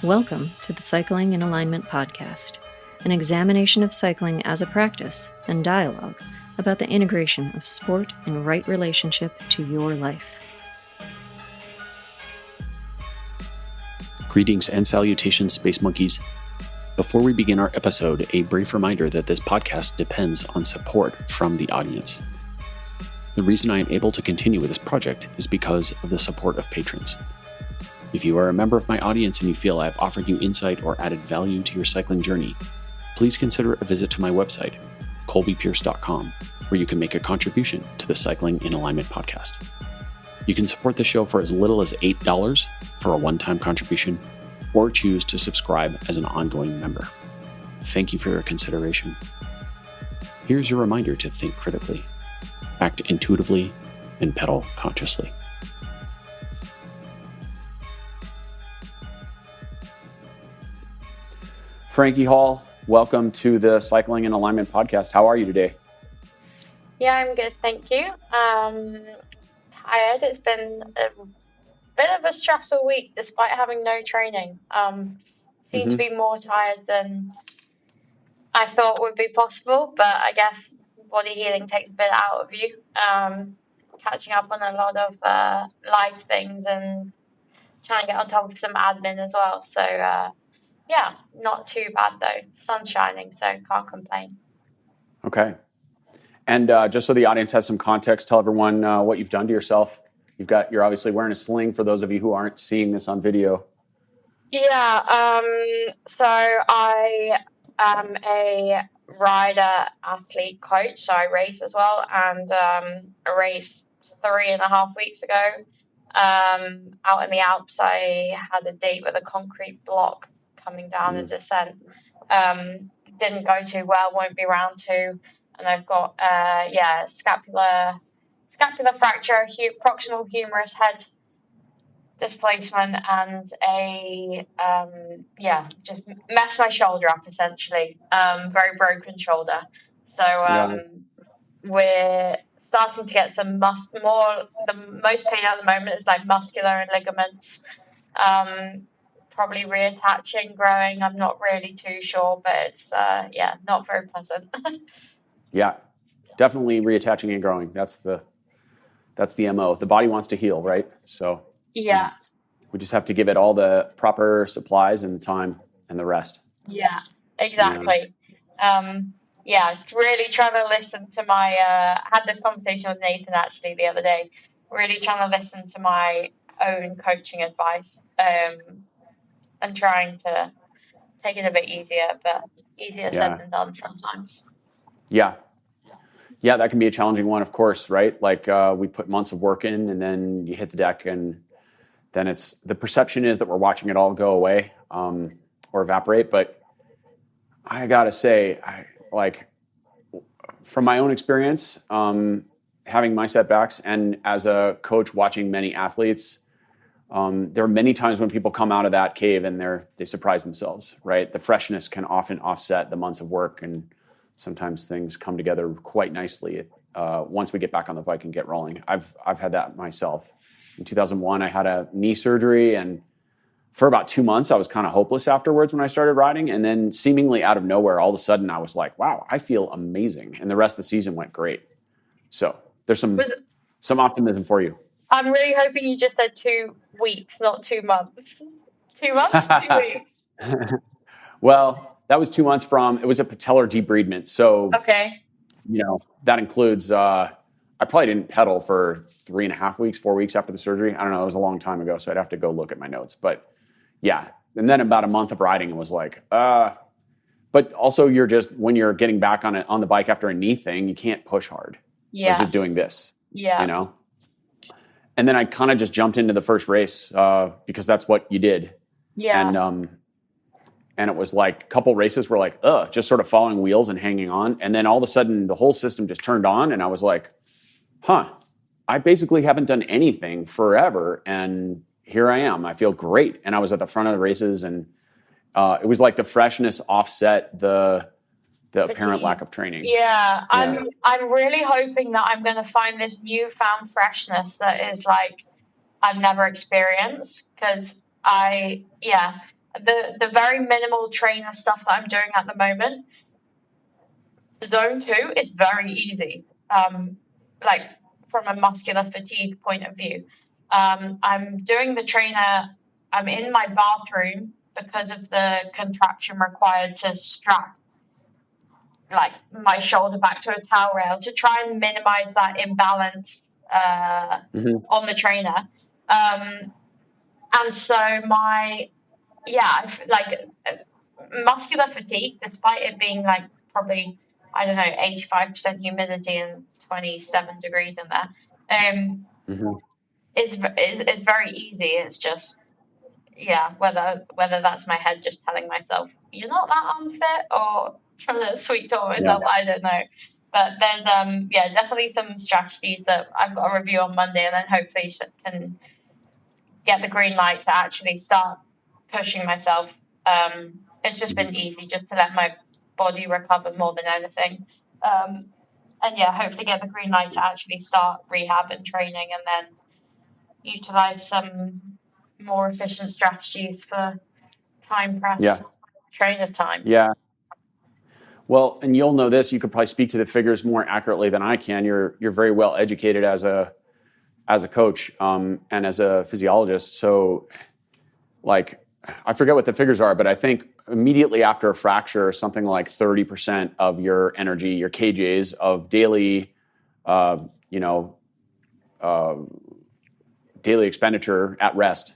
Welcome to the Cycling in Alignment podcast, an examination of cycling as a practice and dialogue about the integration of sport in right relationship to your life. Greetings and salutations, Space Monkeys. Before we begin our episode, a brief reminder that this podcast depends on support from the audience. The reason I am able to continue with this project is because of the support of patrons. If you are a member of my audience and you feel I have offered you insight or added value to your cycling journey, please consider a visit to my website, colbypierce.com, where you can make a contribution to the Cycling in Alignment podcast. You can support the show for as little as $8 for a one-time contribution, or choose to subscribe as an ongoing member. Thank you for your consideration. Here's your reminder to think critically, act intuitively, and pedal consciously. Frankie Hall, welcome to the Cycling in Alignment podcast. How are you today? Yeah, I'm good, thank you. Tired. It's been a bit of a stressful week despite having no training. Seem to be more tired than I thought would be possible, but I guess body healing takes a bit out of you. Catching up on a lot of life things and trying to get on top of some admin as well. So yeah, not too bad though. Sun's shining, so can't complain. Okay. And just so the audience has some context, tell everyone what you've done to yourself. You're obviously wearing a sling for those of you who aren't seeing this on video. Yeah, so I am a rider, athlete, coach, so I race as well, and I raced 3.5 weeks ago out in the Alps. I had a date with a concrete block coming down a descent. Didn't go too well, won't be round two, and I've got scapular fracture, proximal humerus head displacement, and just messed my shoulder up essentially. Very broken shoulder. So we're starting to get some the most pain at the moment is like muscular and ligaments. Probably reattaching, growing. I'm not really too sure, but it's not very pleasant. Yeah, definitely reattaching and growing. That's the MO. The body wants to heal, right? So yeah, we just have to give it all the proper supplies and the time and the rest. Yeah, exactly. Really trying to listen to my. I had this conversation with Nathan actually the other day. Really trying to listen to my own coaching advice. And trying to take it a bit easier, but easier said than done sometimes. Yeah, that can be a challenging one, of course, right? Like we put months of work in, and then you hit the deck, and then the perception is that we're watching it all go away or evaporate. But I gotta say, from my own experience, having my setbacks, and as a coach watching many athletes. There are many times when people come out of that cave and they surprise themselves, right? The freshness can often offset the months of work, and sometimes things come together quite nicely once we get back on the bike and get rolling. I've had that myself. In 2001, I had a knee surgery, and for about 2 months, I was kind of hopeless afterwards when I started riding. And then seemingly out of nowhere, all of a sudden, I was like, wow, I feel amazing. And the rest of the season went great. So there's some optimism for you. I'm really hoping you just said 2 weeks, not 2 months. 2 months, 2 weeks. Well, that was 2 months it was a patellar debridement. So, okay. That includes, I probably didn't pedal for 3.5 weeks, 4 weeks after the surgery. I don't know. It was a long time ago, so I'd have to go look at my notes. But yeah. And then about a month of riding, it was like, but also when you're getting back on the bike after a knee thing, you can't push hard. Yeah. You're just doing this. Yeah. And then I kind of just jumped into the first race because that's what you did. Yeah. And it was like a couple races were like, just sort of following wheels and hanging on. And then all of a sudden the whole system just turned on, and I was like, I basically haven't done anything forever. And here I am. I feel great. And I was at the front of the races, and it was like the freshness offset the apparent lack of training. Yeah, I'm really hoping that I'm going to find this newfound freshness that is like I've never experienced, because the very minimal trainer stuff that I'm doing at the moment, zone 2 is very easy. Like from a muscular fatigue point of view. I'm doing the trainer, I'm in my bathroom because of the contraction required to strap like my shoulder back to a towel rail to try and minimize that imbalance on the trainer. And so like muscular fatigue, despite it being like probably, I don't know, 85% humidity and 27 degrees in there, is very easy. It's just, whether that's my head just telling myself, you're not that unfit, or trying to sweet talk myself, I don't know. But there's definitely some strategies that I've got a review on Monday, and then hopefully can get the green light to actually start pushing myself. It's just been easy just to let my body recover more than anything. And hopefully get the green light to actually start rehab and training, and then utilize some more efficient strategies for time press trainer time. Yeah. Well, and you'll know this, you could probably speak to the figures more accurately than I can. You're very well educated as a coach and as a physiologist. So like, I forget what the figures are, but I think immediately after a fracture, something like 30% of your energy, your kJs of daily, daily expenditure at rest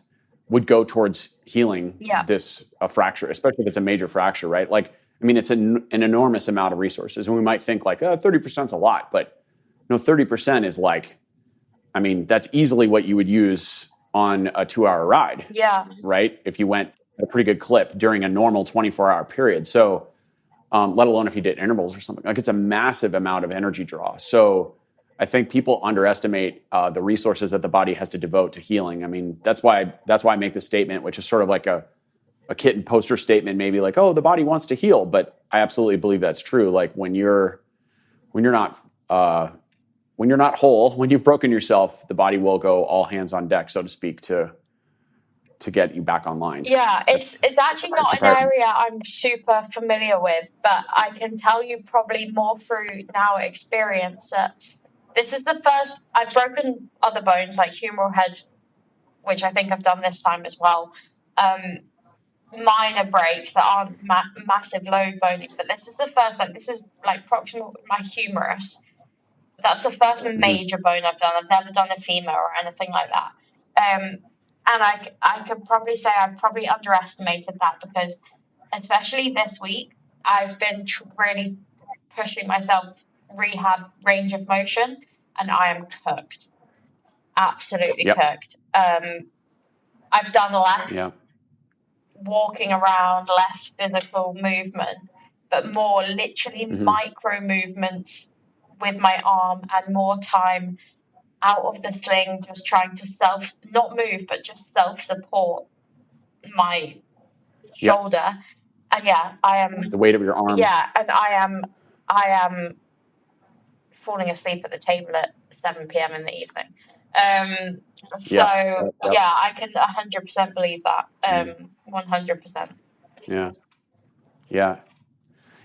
would go towards healing this fracture, especially if it's a major fracture, right? Like, I mean, it's an enormous amount of resources. And we might think like, 30% is a lot, but 30% is like, I mean, that's easily what you would use on a 2-hour ride. Yeah. Right? If you went at a pretty good clip during a normal 24-hour period. So, let alone if you did intervals or something. Like, it's a massive amount of energy draw. So I think people underestimate the resources that the body has to devote to healing. I mean, that's why I make this statement, which is sort of like a kitten poster statement, maybe like, oh, the body wants to heal. But I absolutely believe that's true. Like when you're not whole, when you've broken yourself, the body will go all hands on deck, so to speak, to get you back online. Yeah, it's actually not an area I'm super familiar with, but I can tell you probably more through now experience that this is the first I've broken other bones like humeral head, which I think I've done this time as well. Minor breaks that aren't massive load boning, but this is the first, like this is like proximal my humerus. That's the first major bone I've done. I've never done a femur or anything like that. And I could probably say I've probably underestimated that because, especially this week, I've been really pushing myself rehab range of motion, and I am cooked. Absolutely cooked. I've done less walking around, less physical movement, but more literally micro movements with my arm and more time out of the sling, just trying to not move, but just self-support my shoulder. And I am the weight of your arm. Yeah, and I am falling asleep at the table at 7 p.m. in the evening. I can 100% believe that. 100%. Yeah.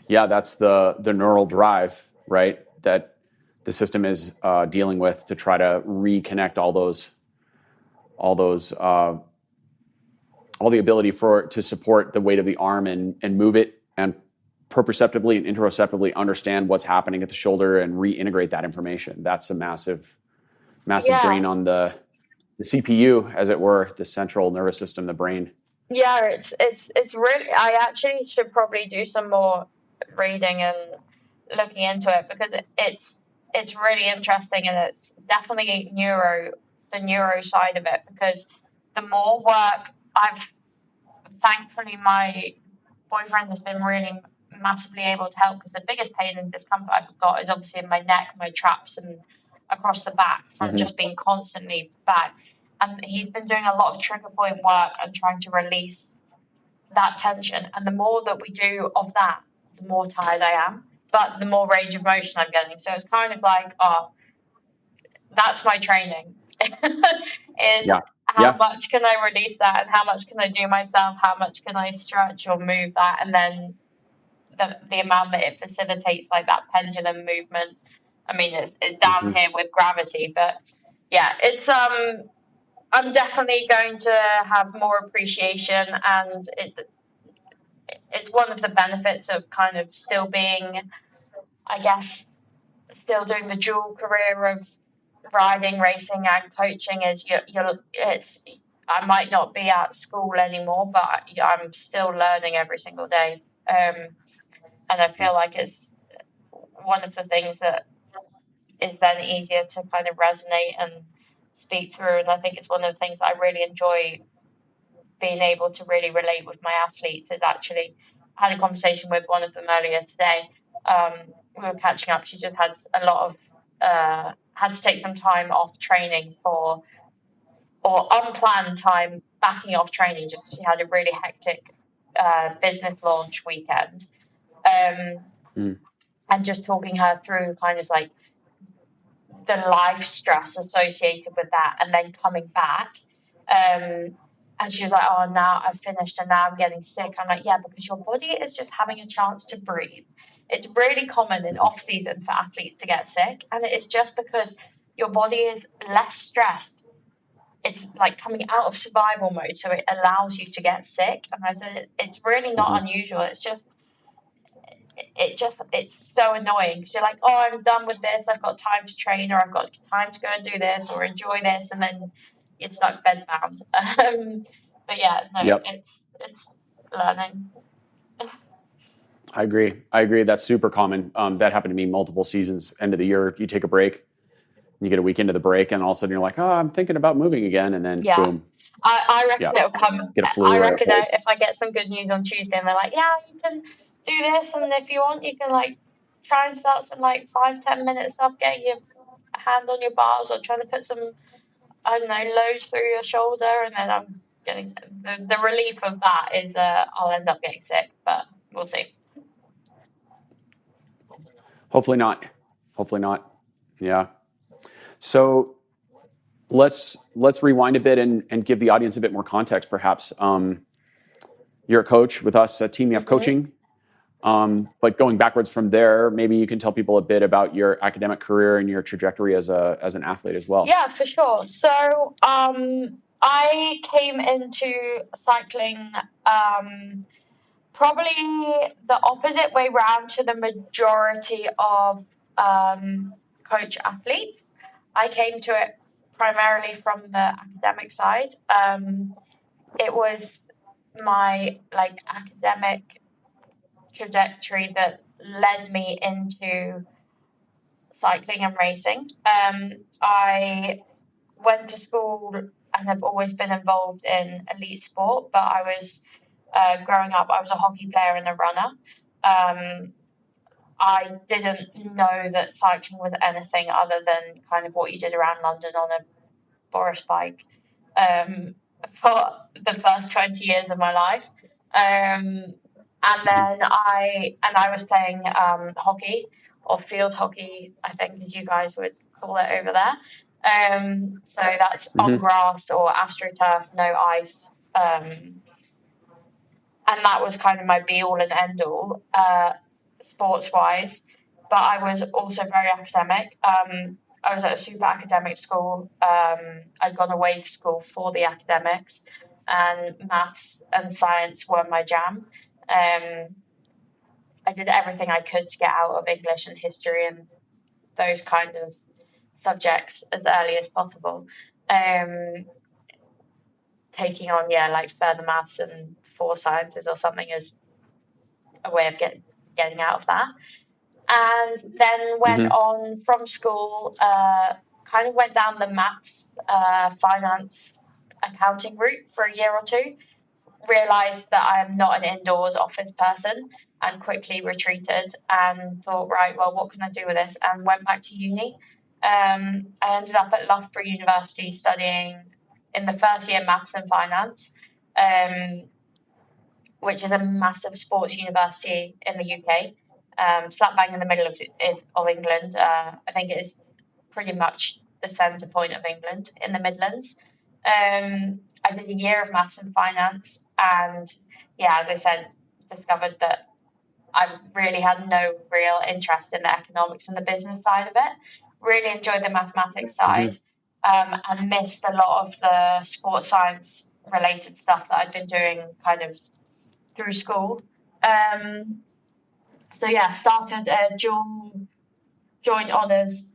That's the neural drive, right? That the system is dealing with to try to reconnect all the ability to support the weight of the arm and move it and proprioceptively and interoceptively understand what's happening at the shoulder and reintegrate that information. That's a massive drain on the CPU, as it were, the central nervous system, the brain. Yeah, it's really. I actually should probably do some more reading and looking into it because it's really interesting, and it's definitely the neuro side of it, because the more work thankfully my boyfriend has been really massively able to help, because the biggest pain and discomfort I've got is obviously in my neck, my traps, and across the back from just being constantly back. And he's been doing a lot of trigger point work and trying to release that tension. And the more that we do of that, the more tired I am, but the more range of motion I'm getting. So it's kind of like, that's my training, is how much can I release that, and how much can I do myself, how much can I stretch or move that, and then the amount that it facilitates, like that pendulum movement. I mean, it's down here with gravity, but yeah, it's I'm definitely going to have more appreciation, and it's one of the benefits of kind of still being, I guess, still doing the dual career of riding, racing, and coaching. Is I might not be at school anymore, but I'm still learning every single day, and I feel like it's one of the things that is then easier to kind of resonate and speak through. And I think it's one of the things I really enjoy being able to really relate with my athletes. Is actually, I had a conversation with one of them earlier today. We were catching up. She just had a lot of had to take some time off training or unplanned time backing off training. Just she had a really hectic business launch weekend, and just talking her through kind of like the life stress associated with that, and then coming back. And she was like, "Oh, now I've finished, and now I'm getting sick." I'm like, "Yeah, because your body is just having a chance to breathe." It's really common in off season for athletes to get sick, and it is just because your body is less stressed. It's like coming out of survival mode, so it allows you to get sick. And I said, it's really not unusual. It's just it's so annoying because you're like, oh, I'm done with this, I've got time to train, or I've got time to go and do this or enjoy this, and then you're stuck bedbound. But yeah, no, it's learning. I agree. That's super common. That happened to me multiple seasons. End of the year, you take a break, you get a week into the break, and all of a sudden you're like, oh, I'm thinking about moving again, and then boom. I reckon it'll come. Get a flu. I reckon if I get some good news on Tuesday, and they're like, yeah, you can do this, and if you want, you can like try and start some like 5-10 minute stuff, getting your hand on your bars, or trying to put some, I don't know, loads through your shoulder, and then I'm getting the relief of that is I'll end up getting sick, but we'll see. Hopefully not. Yeah. So let's rewind a bit and give the audience a bit more context, perhaps. You're a coach with us at Team EF Coaching, but going backwards from there, maybe you can tell people a bit about your academic career and your trajectory as an athlete as well. Yeah, for sure. So I came into cycling probably the opposite way round to the majority of coach athletes. I came to it primarily from the academic side. It was my like academic trajectory that led me into cycling and racing. I went to school and have always been involved in elite sport, but I was growing up, I was a hockey player and a runner. I didn't know that cycling was anything other than kind of what you did around London on a Boris bike for the first 20 years of my life. And then I was playing hockey, or field hockey, I think, as you guys would call it over there. So that's on grass or AstroTurf, no ice. And that was kind of my be all and end all, sports wise. But I was also very academic. I was at a super academic school. I'd gone away to school for the academics, and maths and science were my jam. I did everything I could to get out of English and history and those kind of subjects as early as possible. Taking on, like further maths and 4 sciences or something as a way of getting out of that. And then went on from school, kind of went down the maths, finance, accounting route for a year or two. Realised that I am not an indoors office person, and quickly retreated and thought, right, well, what can I do with this? And went back to uni. I ended up at Loughborough University studying in the first year maths and finance, which is a massive sports university in the UK, slap bang in the middle of England. I think it is pretty much the centre point of England in the Midlands. I did a year of maths and finance, and yeah, as I said, discovered that I really had no real interest in the economics and the business side of it. Really enjoyed the mathematics side, and missed a lot of the sports science related stuff that I'd been doing kind of through school. So yeah, started a joint honours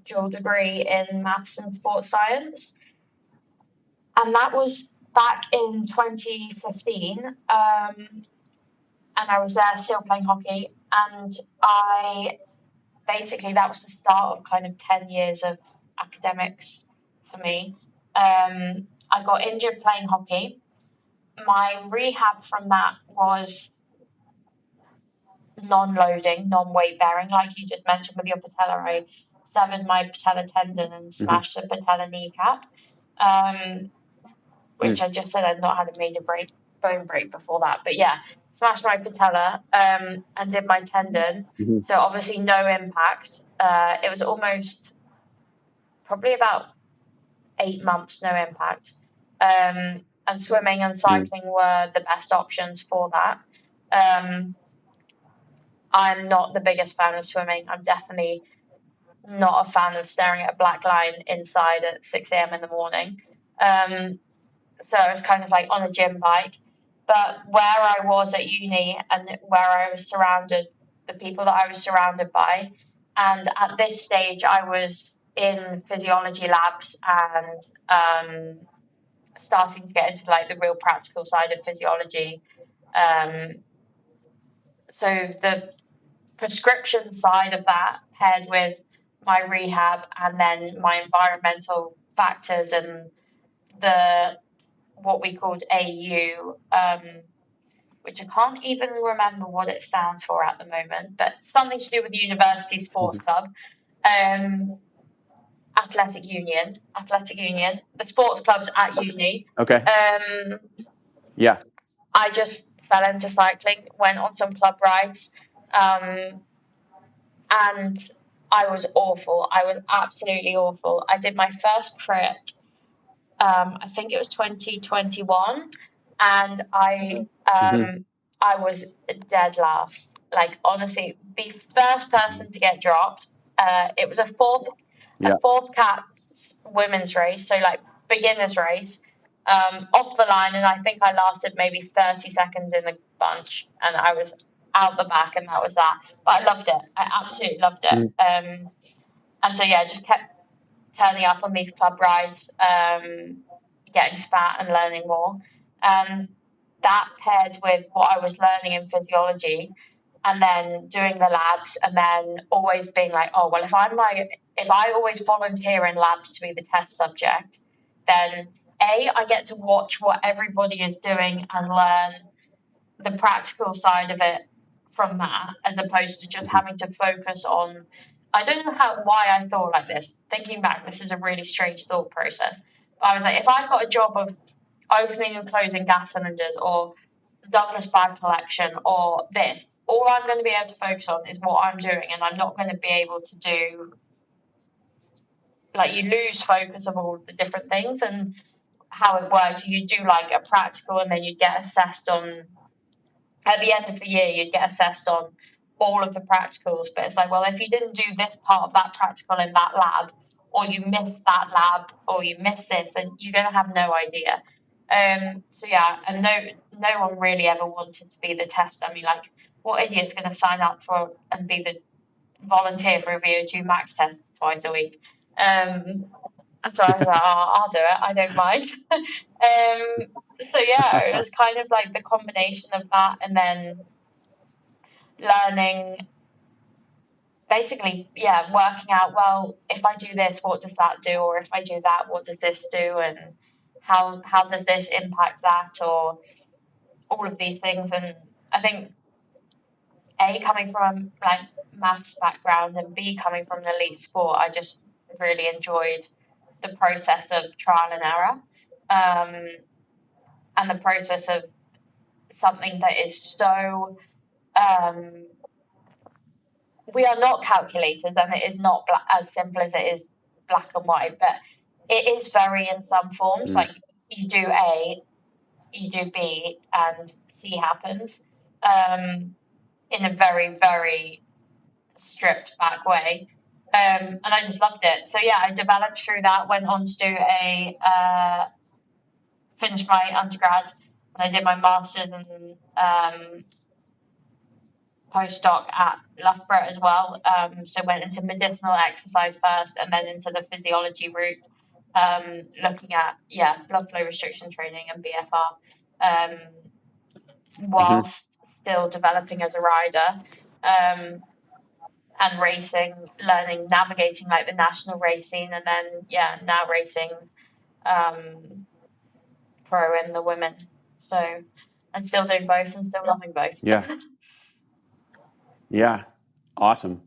dual degree in maths and sports science, and that was back in 2015. And I was there still playing hockey, and I basically that was the start of kind of 10 years of academics for me. I got injured playing hockey. My rehab from that was non-loading, non-weight bearing, like you just mentioned with your patella. I severed my patella tendon and smashed the patella kneecap, which I just said I'd not had a major bone break before that. But yeah, smashed my patella and did my tendon. So obviously no impact. It was almost probably about 8 months, no impact. And swimming and cycling were the best options for that. I'm not the biggest fan of swimming. I'm definitely not a fan of staring at a black line inside at 6 a.m. in the morning. So I was kind of like on a gym bike. But where I was at uni and where I was surrounded, the people that I was surrounded by, and at this stage I was in physiology labs and starting to get into like the real practical side of physiology. So the prescription side of that paired with my rehab and then my environmental factors and the what we called AU, which I can't even remember what it stands for at the moment, but something to do with the university sports club, athletic union, the sports clubs at uni. Okay. Yeah. I just fell into cycling, went on some club rides, and I was awful. I was absolutely awful. I did my first crit, I think it was 2021, and I was dead last. Like honestly, the first person to get dropped. It was a fourth cap women's race, so like beginners race, off the line, and I think I lasted maybe 30 seconds in the bunch, and I was out the back, and that was that. But I loved it. I absolutely loved it. And so yeah, just kept turning up on these club rides, getting spat and learning more. And that paired with what I was learning in physiology and then doing the labs and then always being like, oh, well, if I always volunteer in labs to be the test subject, then I get to watch what everybody is doing and learn the practical side of it from that, as opposed to just having to focus on. I don't know why I thought like this. Thinking back, this is a really strange thought process. But I was like, if I've got a job of opening and closing gas cylinders or Douglas bag collection or this, all I'm going to be able to focus on is what I'm doing, and I'm not going to be able to do, like, you lose focus of all the different things and how it works. You do like a practical and then you get assessed on, at the end of the year, you'd get assessed on all of the practicals. But it's like, well, if you didn't do this part of that practical in that lab, or you missed that lab, or you missed this, then you're going to have no idea. So yeah, and no one really ever wanted to be the test. I mean, like, what idiot's going to sign up for and be the volunteer for a VO2 max test twice a week? So I was like, oh, I'll do it. I don't mind. So yeah, it was kind of like the combination of that and then learning, basically, yeah, working out, well, if I do this, what does that do? Or if I do that, what does this do? And how does this impact that? Or all of these things. And I think coming from like maths background and B coming from an elite sport, I just really enjoyed the process of trial and error, and the process of something that is so we are not calculators, and it is not as simple as it is black and white, but it is very in some forms. Like you do A, you do B, and C happens in a very, very stripped back way. And I just loved it. So yeah, I developed through that, went on to do finished my undergrad, and I did my master's and postdoc at Loughborough as well. So went into medicinal exercise first, and then into the physiology route, looking at blood flow restriction training and BFR, whilst still developing as a rider. And racing, learning, navigating like the national race scene, and then now racing pro and the women. So I'm still doing both and still loving both. Yeah, awesome.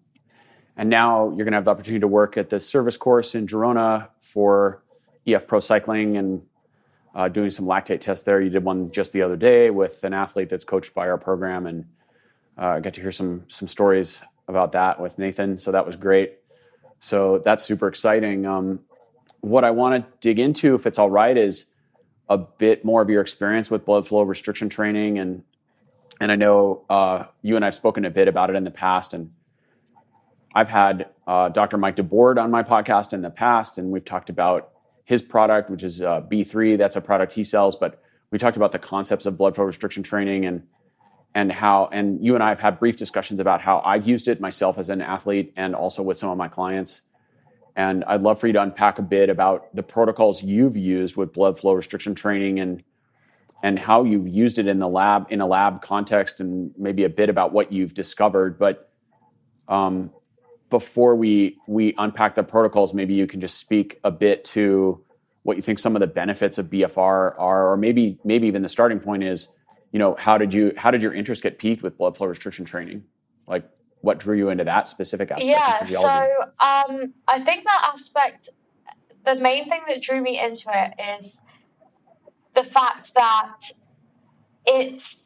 And now you're going to have the opportunity to work at the service course in Girona for EF Pro Cycling and doing some lactate tests there. You did one just the other day with an athlete that's coached by our program, and I got to hear some stories about that with Nathan. So that was great. So that's super exciting. What I want to dig into, if it's all right, is a bit more of your experience with blood flow restriction training. And I know you and I have spoken a bit about it in the past, and I've had Dr. Mike DeBoard on my podcast in the past, and we've talked about his product, which is B3. That's a product he sells, but we talked about the concepts of blood flow restriction training and you and I have had brief discussions about how I've used it myself as an athlete and also with some of my clients. And I'd love for you to unpack a bit about the protocols you've used with blood flow restriction training and how you've used it in a lab context, and maybe a bit about what you've discovered. But before we unpack the protocols, maybe you can just speak a bit to what you think some of the benefits of BFR are, or maybe even the starting point is, how did your interest get piqued with blood flow restriction training? Like, what drew you into that specific aspect of physiology? So I think that aspect, the main thing that drew me into it is the fact that it's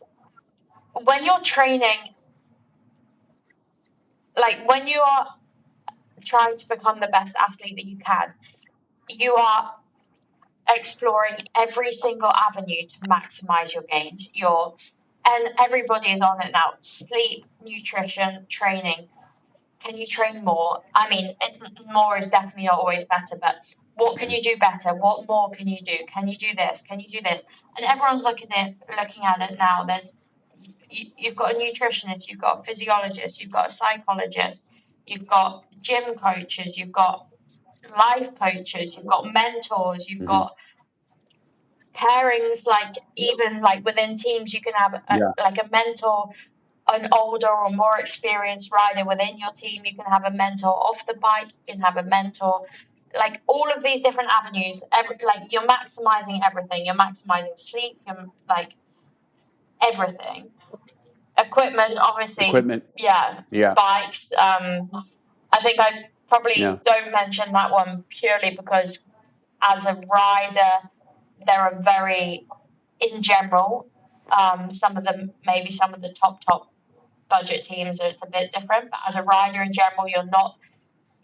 when you're training, like when you are trying to become the best athlete that you can, you are exploring every single avenue to maximize your gains. And everybody is on it now. Sleep, nutrition, training. Can you train more? I mean, more is definitely not always better, but what can you do better? What more can you do? Can you do this? Can you do this? And everyone's looking at it now. You've got a nutritionist, you've got a physiologist, you've got a psychologist, you've got gym coaches, you've got life coaches, you've got mentors, you've got pairings, like even like within teams, you can have a mentor, an older or more experienced rider within your team. You can have a mentor off the bike. You can have a mentor, like all of these different avenues. You're maximizing everything. You're maximizing sleep. You're like everything. Equipment, obviously. Bikes. I think I probably don't mention that one purely because as a rider, there are very, in general, some of the top budget teams, it's a bit different. But as a rider in general, you're not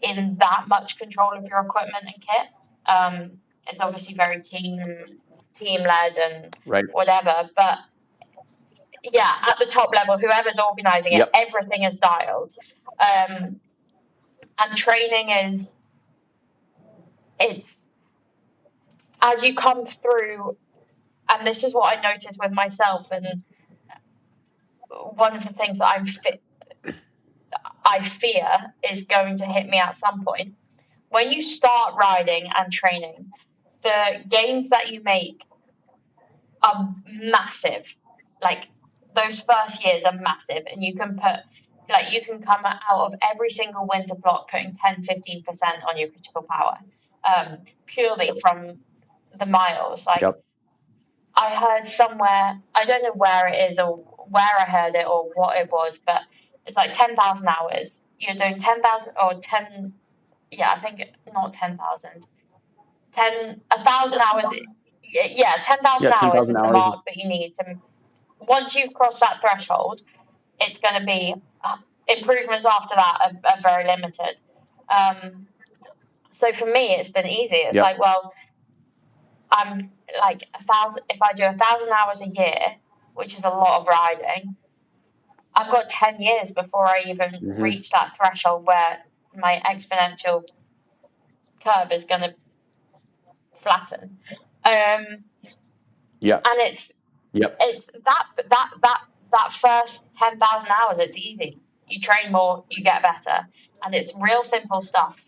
in that much control of your equipment and kit. It's obviously very team led and whatever. But yeah, at the top level, whoever's organising it, everything is dialed. And training it's as you come through, and this is what I noticed with myself, and one of the things that I fear is going to hit me at some point. When you start riding and training, the gains that you make are massive. Like those first years are massive, and you can come out of every single winter block putting 10-15% on your critical power, purely from the miles. I heard somewhere, I don't know where it is or where I heard it or what it was, but it's like 10,000 hours. You're doing 10,000 or 10, I think not 10,000, 1,000 hours. 10,000 hours is the mark that you need to. Once you've crossed that threshold, it's going to be improvements after that are very limited. So for me, it's been easy. It's Yep. like, well, I'm like 1,000. If I do 1,000 hours a year, which is a lot of riding, I've got 10 years before I even reach that threshold where my exponential curve is going to flatten. Yep. And it's that first 10,000 hours. It's easy. You train more, you get better, and it's real simple stuff.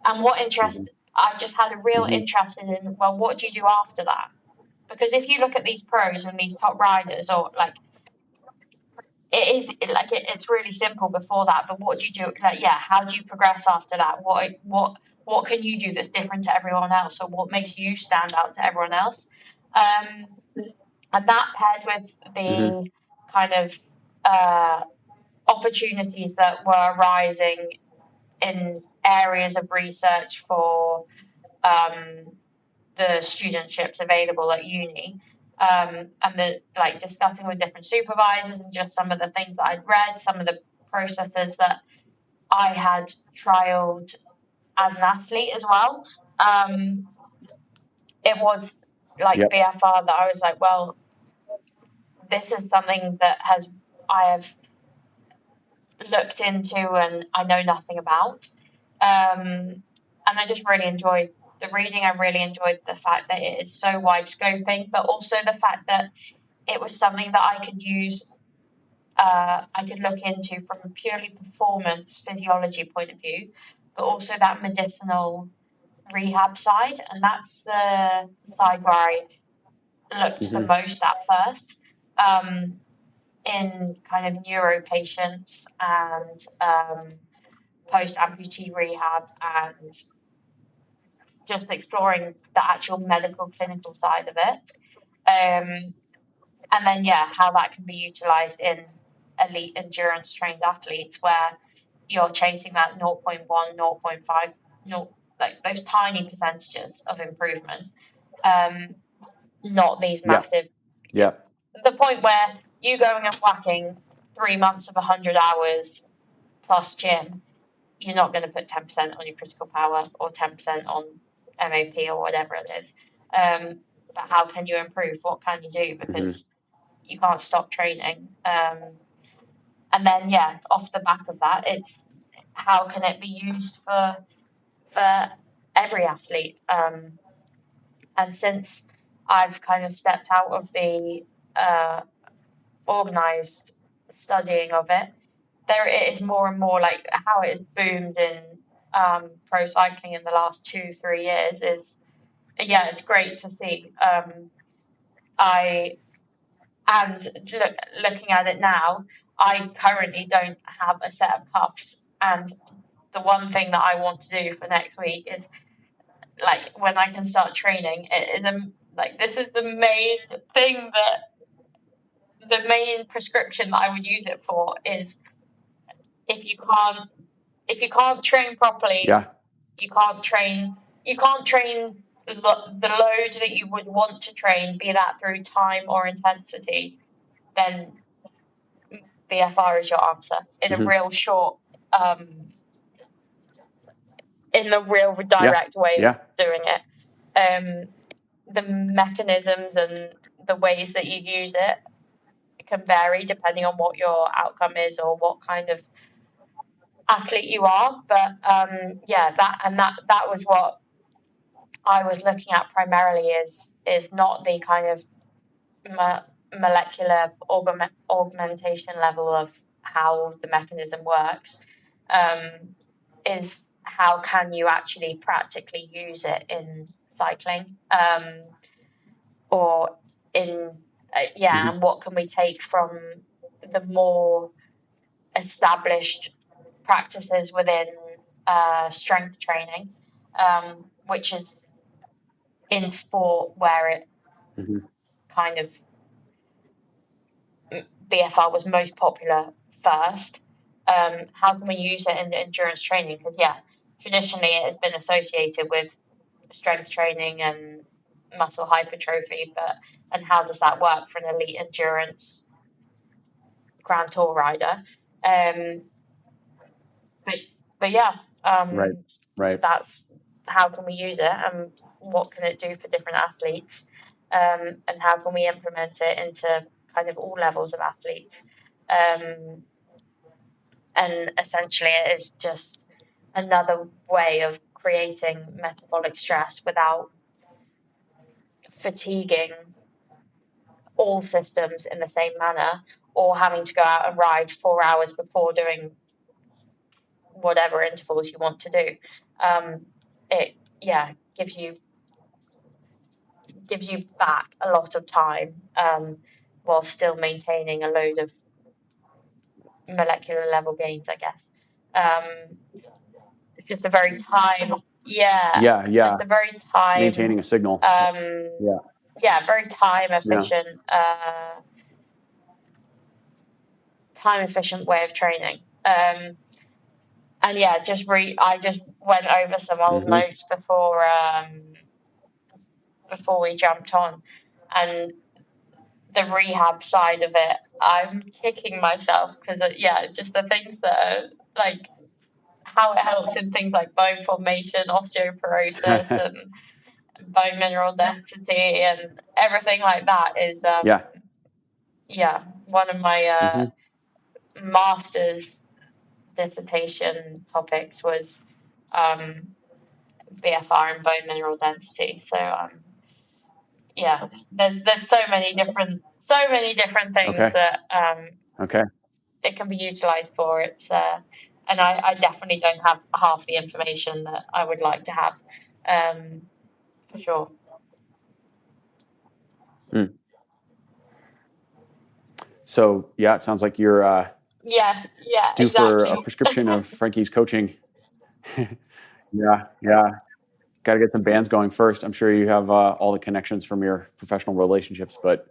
And what interest I just had a real interest in, well, what do you do after that? Because if you look at these pros and these top riders, or like it's really simple before that, but what do you do? Like, yeah, how do you progress after that? What can you do that's different to everyone else, or what makes you stand out to everyone else? And that paired with the kind of opportunities that were arising in areas of research for the studentships available at uni, and the like discussing with different supervisors and just some of the things that I'd read, some of the processes that I had trialed as an athlete as well. It was like BFR that I was like, well, this is something that I have looked into and I know nothing about. And I just really enjoyed the reading. I really enjoyed the fact that it is so wide scoping, but also the fact that it was something that I could use, I could look into from a purely performance physiology point of view, but also that medicinal rehab side. And that's the side where I looked the most at first. In kind of neuro patients and post amputee rehab, and just exploring the actual medical clinical side of it. And then, yeah, how that can be utilized in elite endurance trained athletes where you're chasing that 0.1, 0.5, like those tiny percentages of improvement, not these massive. Yeah. The point where you going and whacking 3 months of 100 hours plus gym, you're not going to put 10% on your critical power or 10% on MAP or whatever it is. But how can you improve? What can you do? Because you can't stop training. And then, yeah, off the back of that, it's how can it be used for every athlete? And since I've kind of stepped out of the organized studying of it, there it is more and more like how it has boomed in pro cycling in the last 2-3 years is, yeah, it's great to see. Looking at it now, I currently don't have a set of cuffs, and the one thing that I want to do for next week is like when I can start training. It is like this is the main thing that the main prescription that I would use it for is if you can't train properly, you can't train the load that you would want to train, be that through time or intensity, then BFR is your answer in a real short, in the real direct way of doing it. The mechanisms and the ways that you use it can vary depending on what your outcome is or what kind of athlete you are. But yeah, that was what I was looking at primarily is not the kind of molecular augmentation level of how the mechanism works, is how can you actually practically use it in cycling, or in and what can we take from the more established practices within strength training, which is in sport where it kind of BFR was most popular first. How can we use it in endurance training? Because traditionally it has been associated with strength training and muscle hypertrophy, and how does that work for an elite endurance Grand Tour rider? But yeah, Right. Right. that's how can we use it, and what can it do for different athletes, and how can we implement it into kind of all levels of athletes. And essentially it is just another way of creating metabolic stress without fatiguing all systems in the same manner, or having to go out and ride 4 hours before doing whatever intervals you want to do. It gives you back a lot of time, while still maintaining a load of molecular level gains, I guess. It's just a very time, Yeah. just a very time, Maintaining a signal. very time efficient, way of training. And yeah, I just went over some old notes before we jumped on, and the rehab side of it, I'm kicking myself because just the things that are like how it helps in things like bone formation, osteoporosis, and bone mineral density, and everything like that is one of my master's dissertation topics was BFR and bone mineral density. So there's so many different things that it can be utilized for. It's and I definitely don't have half the information that I would like to have, for sure. So yeah, it sounds like you're due for a prescription of Frankie's coaching. Yeah. Got to get some bands going first. I'm sure you have all the connections from your professional relationships, but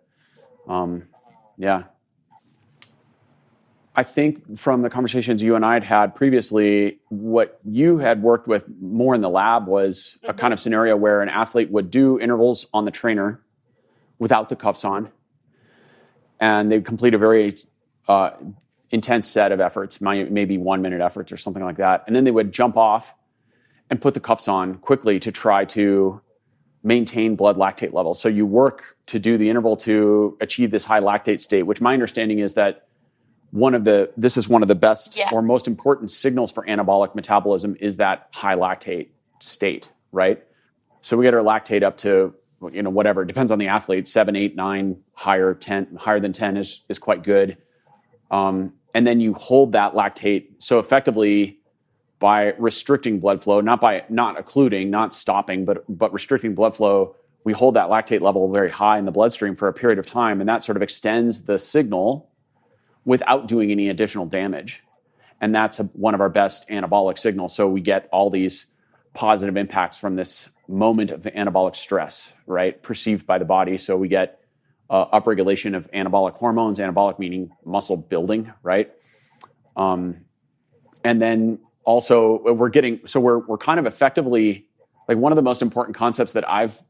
I think from the conversations you and I had previously, what you had worked with more in the lab was a kind of scenario where an athlete would do intervals on the trainer without the cuffs on, and they'd complete a very intense set of efforts, maybe 1 minute efforts or something like that. And then they would jump off and put the cuffs on quickly to try to maintain blood lactate levels. So you work to do the interval to achieve this high lactate state, which my understanding is that this is one of the best or most important signals for anabolic metabolism is that high lactate state, right? So we get our lactate up to, whatever, it depends on the athlete, 7, 8, 9, higher than 10 is quite good. And then you hold that lactate. So effectively by restricting blood flow, not occluding, not stopping, but restricting blood flow, we hold that lactate level very high in the bloodstream for a period of time. And that sort of extends the signal without doing any additional damage. And that's one of our best anabolic signals. So we get all these positive impacts from this moment of anabolic stress, right? Perceived by the body. So we get upregulation of anabolic hormones, anabolic meaning muscle building, right? And then also we're kind of effectively, like one of the most important concepts that I've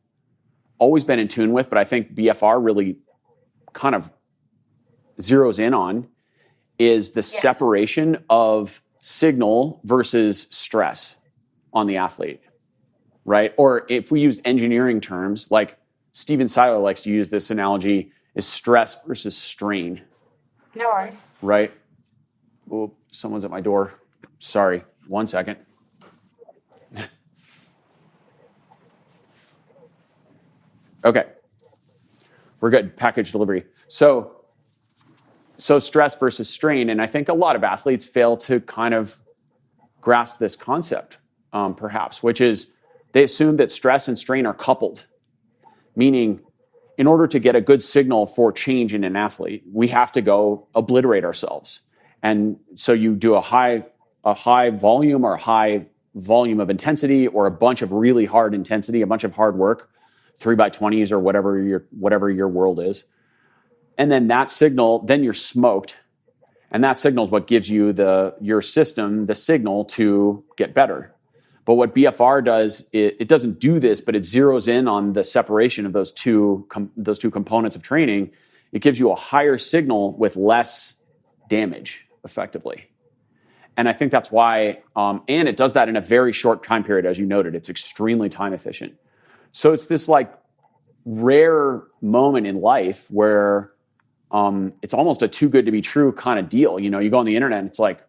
always been in tune with, but I think BFR really kind of zeroes in on is the separation of signal versus stress on the athlete, right? Or if we use engineering terms, like Steven Seiler likes to use this analogy, is stress versus strain. No worries. Right? Oh, someone's at my door. Sorry, 1 second. Okay. We're good. Package delivery. So stress versus strain, and I think a lot of athletes fail to kind of grasp this concept, perhaps, which is they assume that stress and strain are coupled, meaning in order to get a good signal for change in an athlete, we have to go obliterate ourselves. And so you do a high volume or a high volume of intensity or a bunch of really hard intensity, a bunch of hard work, 3x20s or whatever your world is. And then that signal, then you're smoked. And that signal is what gives you your system the signal to get better. But what BFR does, it doesn't do this, but it zeroes in on the separation of those two components of training. It gives you a higher signal with less damage, effectively. And I think that's why, and it does that in a very short time period, as you noted. It's extremely time efficient. So it's this like rare moment in life where it's almost a too good to be true kind of deal. You know, you go on the internet and it's like,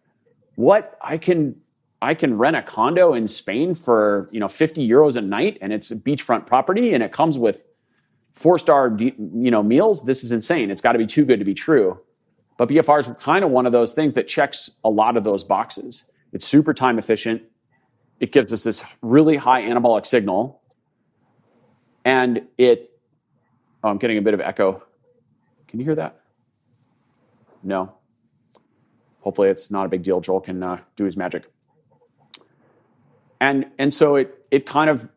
what? I can rent a condo in Spain for, 50 euros a night, and it's a beachfront property, and it comes with 4-star, meals. This is insane. It's got to be too good to be true. But BFR is kind of one of those things that checks a lot of those boxes. It's super time efficient. It gives us this really high anabolic signal. And I'm getting a bit of echo. Can you hear that? No. Hopefully it's not a big deal. Joel can do his magic. And so it kind of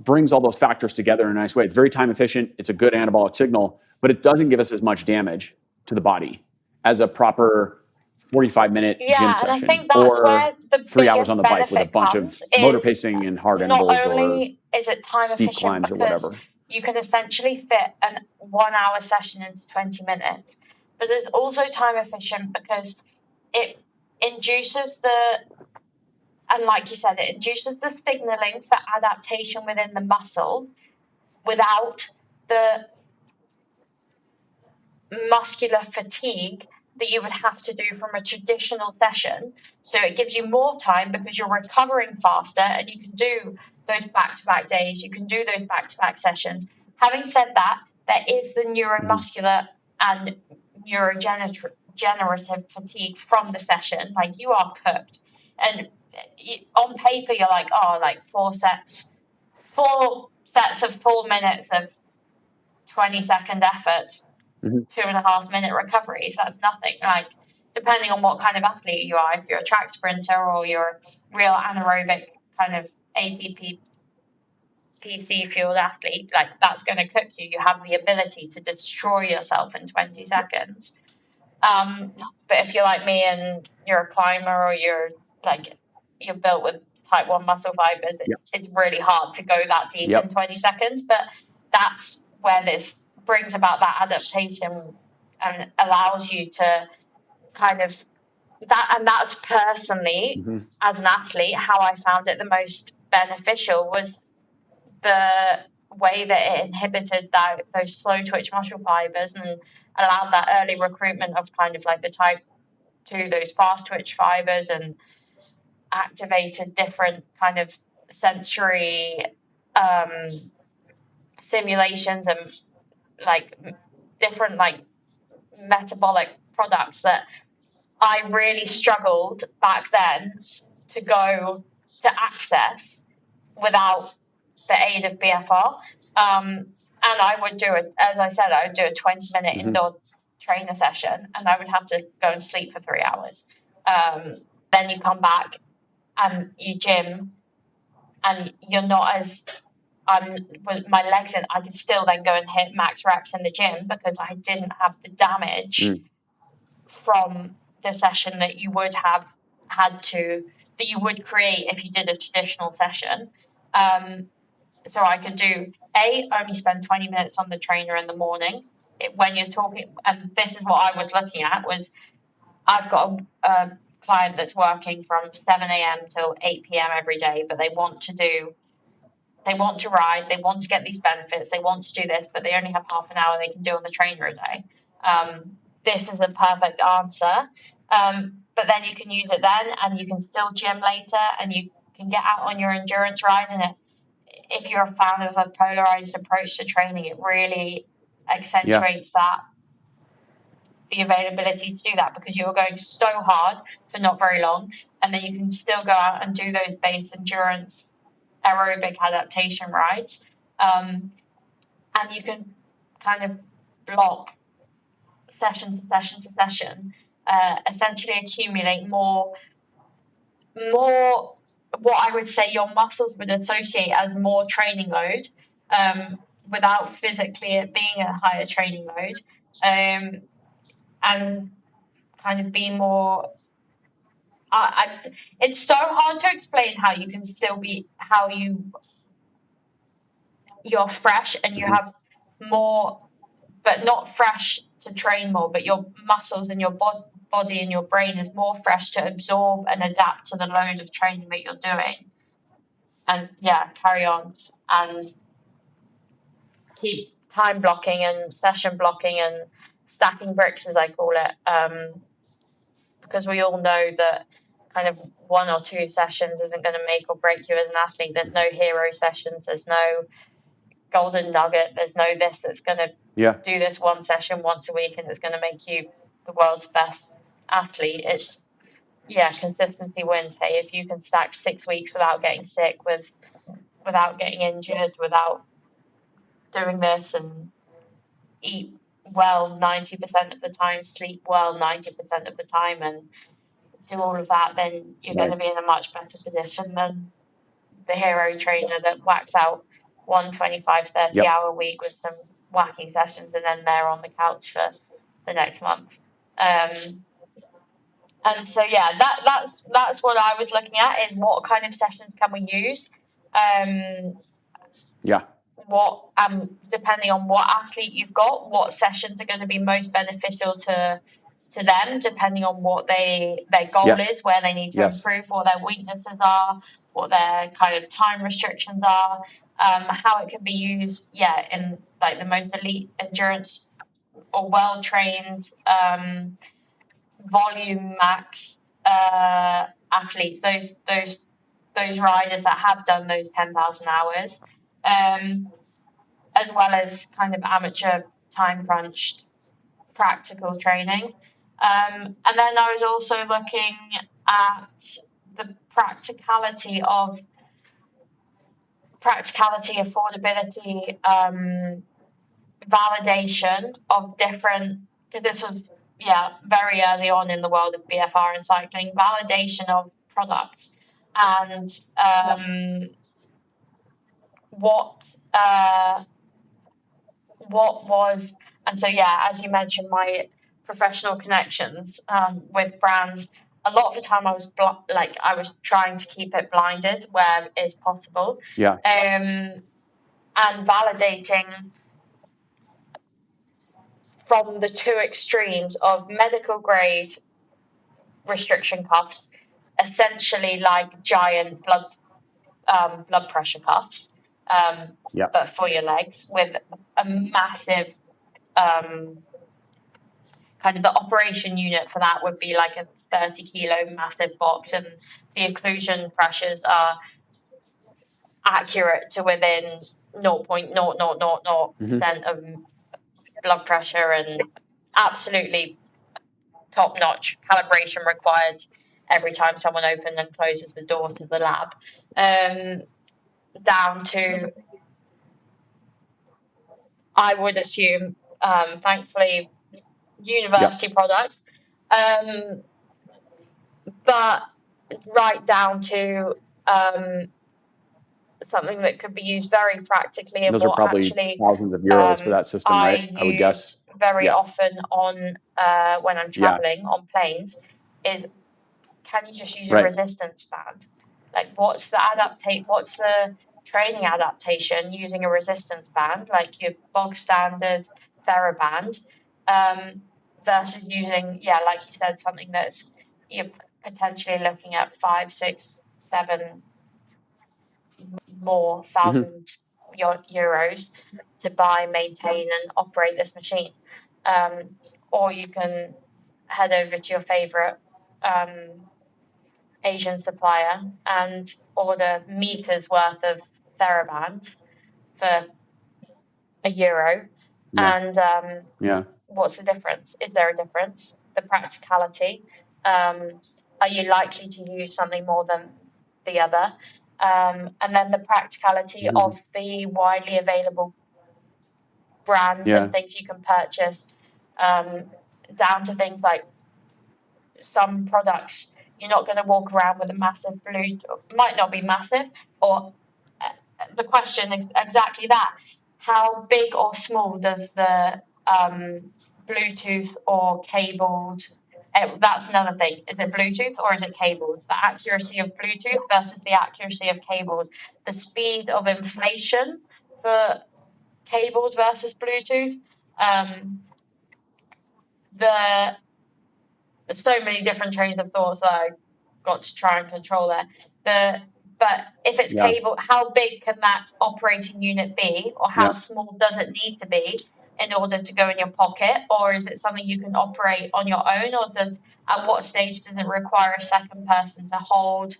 brings all those factors together in a nice way. It's very time efficient. It's a good anabolic signal, but it doesn't give us as much damage to the body as a proper 45-minute gym session, and I think that's where the 3 hours on the bike with a bunch of motor pacing and hard intervals, not only is it time steep efficient climbs or whatever. You can essentially fit a 1 hour session into 20 minutes, but there's also time efficient because it induces and like you said, it induces the signaling for adaptation within the muscle without the muscular fatigue that you would have to do from a traditional session. So it gives you more time because you're recovering faster, and you can do those back-to-back days. You can do those back-to-back sessions. Having said that, there is the neuromuscular and neurodegenerative fatigue from the session. Like, you are cooked. And on paper, you're like, four sets of 4 minutes of 20-second efforts, 2.5 minute recoveries. That's nothing. Like, depending on what kind of athlete you are, if you're a track sprinter or you're a real anaerobic kind of ATP PC fueled athlete, like, that's going to cook you. You have the ability to destroy yourself in 20 seconds. But if you're like me and you're a climber, or you're built with type 1 muscle fibers, it's really hard to go that deep in 20 seconds. But that's where this brings about that adaptation and allows you to kind of that. And that's personally, as an athlete, how I found it the most beneficial was the way that it inhibited those slow twitch muscle fibers and allowed that early recruitment of kind of like the type 2, those fast twitch fibers, and activated different kind of sensory simulations and like different like metabolic products that I really struggled back then to access without the aid of BFR. And I would do it, as I said, I would do a 20-minute indoor trainer session, and I would have to go and sleep for 3 hours. Then you come back and you gym, and you're not as with my legs in. I could still then go and hit max reps in the gym because I didn't have the damage from the session that you would have that you would create if you did a traditional session. So I could only spend 20 minutes on the trainer in the morning. When you're talking, and this is what I was looking at, was I've got a client that's working from 7 a.m. till 8 p.m. every day, but they want to ride, they want to get these benefits, they want to do this, but they only have half an hour they can do on the trainer a day. This is a perfect answer. But then you can use it then, and you can still gym later, and you can get out on your endurance ride. And if you're a fan of a polarized approach to training, it really accentuates the availability to do that, because you're going so hard for not very long, and then you can still go out and do those base endurance aerobic adaptation rides, and you can kind of block session to session to session, essentially accumulate more what I would say your muscles would associate as more training load, without physically it being a higher training load, and kind of be more. It's so hard to explain how you can still you're fresh and you have more, but not fresh to train more, but your muscles and your body and your brain is more fresh to absorb and adapt to the load of training that you're doing. And carry on and keep time blocking and session blocking and stacking bricks, as I call it, because we all know that kind of 1 or 2 sessions isn't going to make or break you as an athlete. There's no hero sessions. There's no golden nugget. There's no this that's going to do this one session once a week and it's going to make you the world's best athlete. It's consistency wins. Hey, if you can stack 6 weeks without getting sick, without getting injured, without doing this, and eat well 90% of the time, sleep well 90% of the time, and do all of that, then you're going to be in a much better position than the hero trainer that whacks out 125, 30-hour week with some whacking sessions and then they're on the couch for the next month. And so that's what I was looking at, is what kind of sessions can we use. What depending on what athlete you've got, what sessions are going to be most beneficial to them, depending on what their goal is, where they need to improve, what their weaknesses are, what their kind of time restrictions are, how it can be used in like the most elite endurance or well trained volume max athletes, those riders that have done those 10,000 hours, as well as kind of amateur time crunched practical training. And then I was also looking at the practicality, affordability, validation of different, because this was very early on in the world of BFR and cycling, validation of products and what was, and so as you mentioned, my professional connections with brands, a lot of the time I was I was trying to keep it blinded where is possible, and validating from the two extremes of medical grade restriction cuffs, essentially like giant blood pressure cuffs, but for your legs, with a massive kind of, the operation unit for that would be like a 30 kilo massive box, and the occlusion pressures are accurate to within 0.0000% of blood pressure, and absolutely top notch calibration required every time someone opens and closes the door to the lab, down to, I would assume, thankfully, university products, but right down to something that could be used very practically. And those are probably actually thousands of euros for that system, right? I would guess. Very often on when I'm traveling on planes, is, can you just use a resistance band? Like, what's the training adaptation using a resistance band, like your bog standard TheraBand, versus using, like you said, something that's, you're potentially looking at 5, 6, 7 more thousand euros to buy, maintain, and operate this machine. Or you can head over to your favorite Asian supplier and order meters worth of TheraBand for €1. And what's the difference? Is there a difference? The practicality. Are you likely to use something more than the other? And then the practicality of the widely available brands and things you can purchase, down to things like some products you're not going to walk around with a massive might not be massive, or the question is exactly that. How big or small does the Bluetooth or cabled, that's another thing. Is it Bluetooth or is it cabled? The accuracy of Bluetooth versus the accuracy of cabled. The speed of inflation for cabled versus Bluetooth. The there's so many different trains of thoughts that I've got to try and control there. But if it's cable, how big can that operating unit be, or how small does it need to be in order to go in your pocket, or is it something you can operate on your own, or at what stage does it require a second person to hold,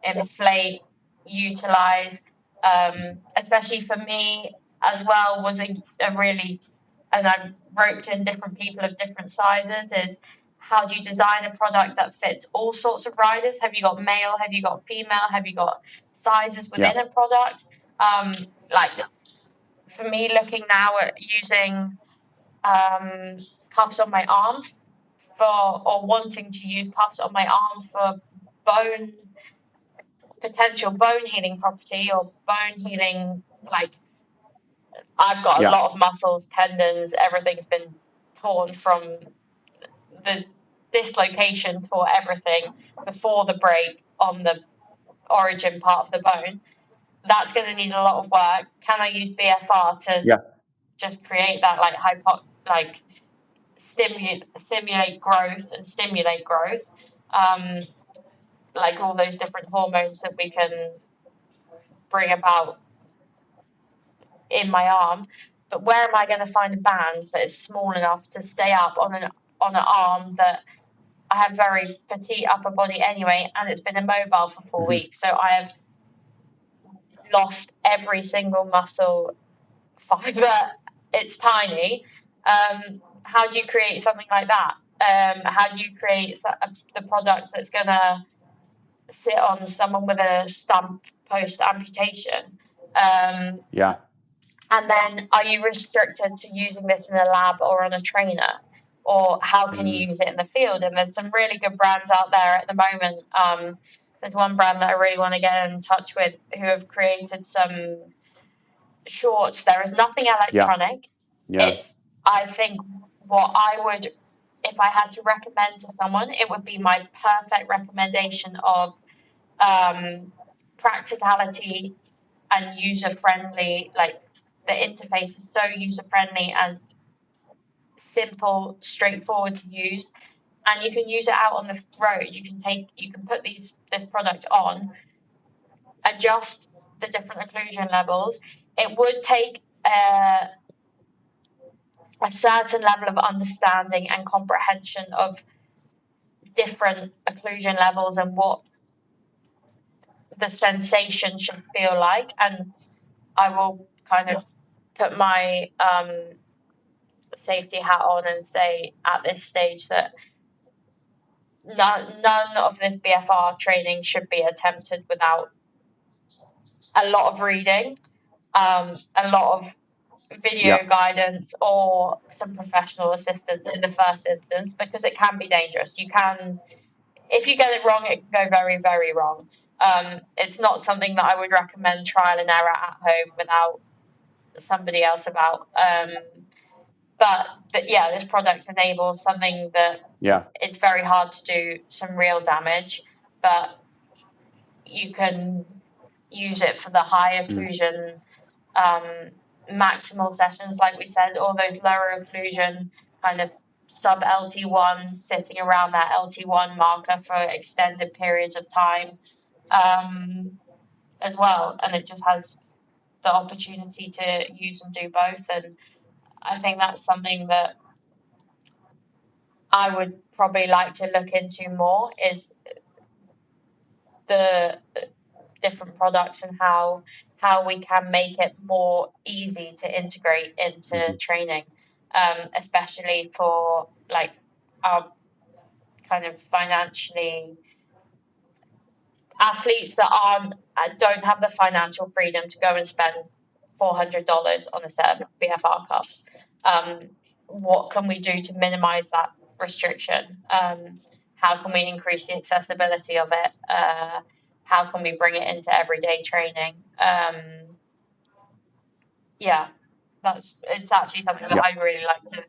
inflate, utilize? Especially for me as well, was a really, and I roped in different people of different sizes, is how do you design a product that fits all sorts of riders? Have you got male? Have you got female? Have you got sizes within a product? Like for me, looking now at using cuffs on my arms or wanting to use cuffs on my arms for potential bone healing property or bone healing, like I've got a lot of muscles, tendons, everything's been torn from the dislocation, tore everything before the break on the origin part of the bone. That's going to need a lot of work. Can I use BFR to just create that simulate growth and stimulate growth, like all those different hormones that we can bring about in my arm? But where am I going to find a band that is small enough to stay up on an arm that I have very petite upper body anyway, and it's been immobile for 4 weeks, so I have lost every single muscle fiber. It's tiny. How do you create something like that? How do you create the product that's going to sit on someone with a stump post amputation? And then are you restricted to using this in a lab or on a trainer? Or how can you use it in the field? And there's some really good brands out there at the moment. There's one brand that I really want to get in touch with who have created some shorts. There is nothing electronic. It's, I think, what I would, if I had to recommend to someone, it would be my perfect recommendation of practicality and user-friendly. Like, the interface is so user-friendly and simple, straightforward to use, and you can use it out on the road. You can put this product on, adjust the different occlusion levels. It would take a certain level of understanding and comprehension of different occlusion levels and what the sensation should feel like. And I will kind of put my safety hat on and say at this stage that none of this BFR training should be attempted without a lot of reading, a lot of video guidance, or some professional assistance in the first instance, because it can be dangerous. If you get it wrong, it can go very, very wrong. It's not something that I would recommend trial and error at home without somebody else about. But this product enables something that it's very hard to do some real damage, but you can use it for the high occlusion, maximal sessions, like we said, or those lower occlusion kind of sub LT1, sitting around that LT1 marker for extended periods of time as well. And it just has the opportunity to use and do both. And I think that's something that I would probably like to look into more, is the different products and how we can make it more easy to integrate into training, especially for like our kind of financially athletes that don't have the financial freedom to go and spend $400 on a set of BFR cuffs. What can we do to minimize that restriction? How can we increase the accessibility of it? How can we bring it into everyday training? It's actually something that I really like to